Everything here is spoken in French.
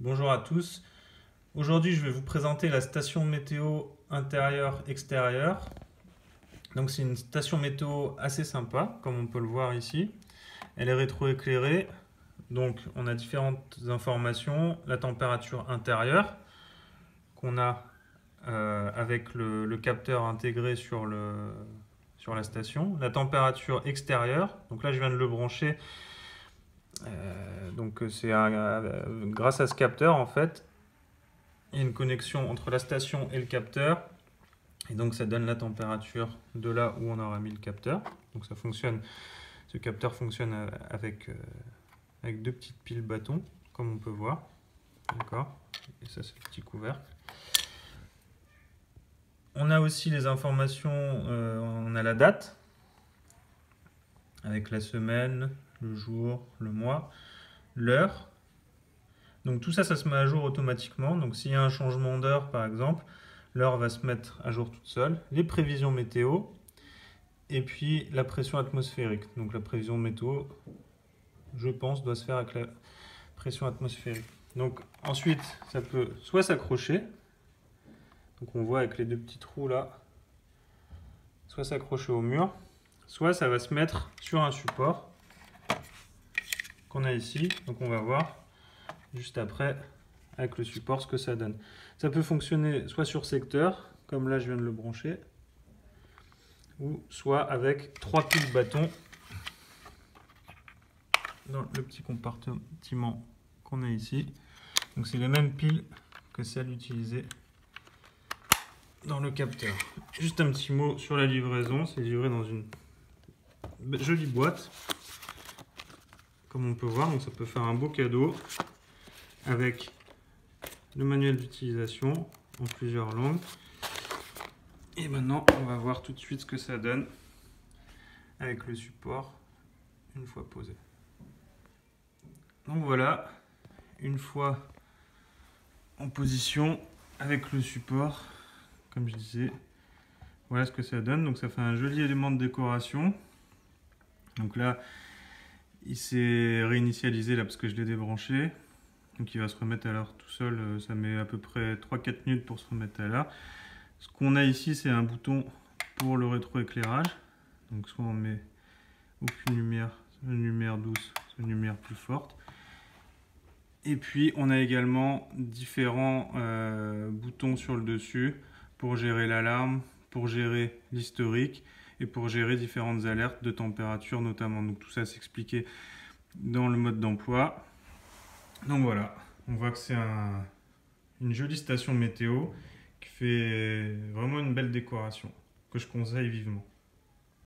Bonjour à tous. Aujourd'hui, je vais vous présenter la station météo intérieure-extérieure. Donc, c'est une station météo assez sympa, comme on peut le voir ici. Elle est rétroéclairée. Donc, on a différentes informations. La température intérieure qu'on a avec le capteur intégré sur la station. La température extérieure. Donc là, je viens de le brancher. Donc, c'est grâce à ce capteur, en fait. Il y a une connexion entre la station et le capteur. Et donc ça donne la température de là où on aura mis le capteur. Donc ça fonctionne, ce capteur fonctionne avec deux petites piles bâtons, comme on peut voir. D'accord. Et ça c'est le petit couvercle. On a aussi les informations, on a la date, avec la semaine, le jour, le mois, l'heure. Donc tout ça, ça se met à jour automatiquement. Donc s'il y a un changement d'heure par exemple, l'heure va se mettre à jour toute seule. Les prévisions météo et puis la pression atmosphérique. Donc la prévision météo, je pense, doit se faire avec la pression atmosphérique. Donc ensuite, ça peut soit s'accrocher. Donc on voit avec les deux petits trous là, soit s'accrocher au mur, soit ça va se mettre sur un support qu'on a ici. Donc on va voir juste après avec le support ce que ça donne. Ça peut fonctionner soit sur secteur, comme là je viens de le brancher, ou soit avec 3 piles bâtons dans le petit compartiment qu'on a ici. Donc c'est les mêmes piles que celles utilisées dans le capteur. Juste un petit mot sur la livraison, c'est livré dans une jolie boîte, comme on peut voir. Donc ça peut faire un beau cadeau avec le manuel d'utilisation en plusieurs langues. Et maintenant, on va voir tout de suite ce que ça donne avec le support une fois posé. Donc voilà, une fois en position avec le support, comme je disais, voilà ce que ça donne. Donc ça fait un joli élément de décoration. Donc là, il s'est réinitialisé là parce que je l'ai débranché. Donc il va se remettre à l'heure tout seul, ça met à peu près 3-4 minutes pour se remettre à l'heure. Ce qu'on a ici, c'est un bouton pour le rétroéclairage. Donc soit on met aucune lumière, une lumière douce, une lumière plus forte. Et puis on a également différents boutons sur le dessus pour gérer l'alarme, pour gérer l'historique et pour gérer différentes alertes de température notamment. Donc tout ça c'est expliqué dans le mode d'emploi. Donc voilà, on voit que c'est une jolie station météo qui fait vraiment une belle décoration, que je conseille vivement.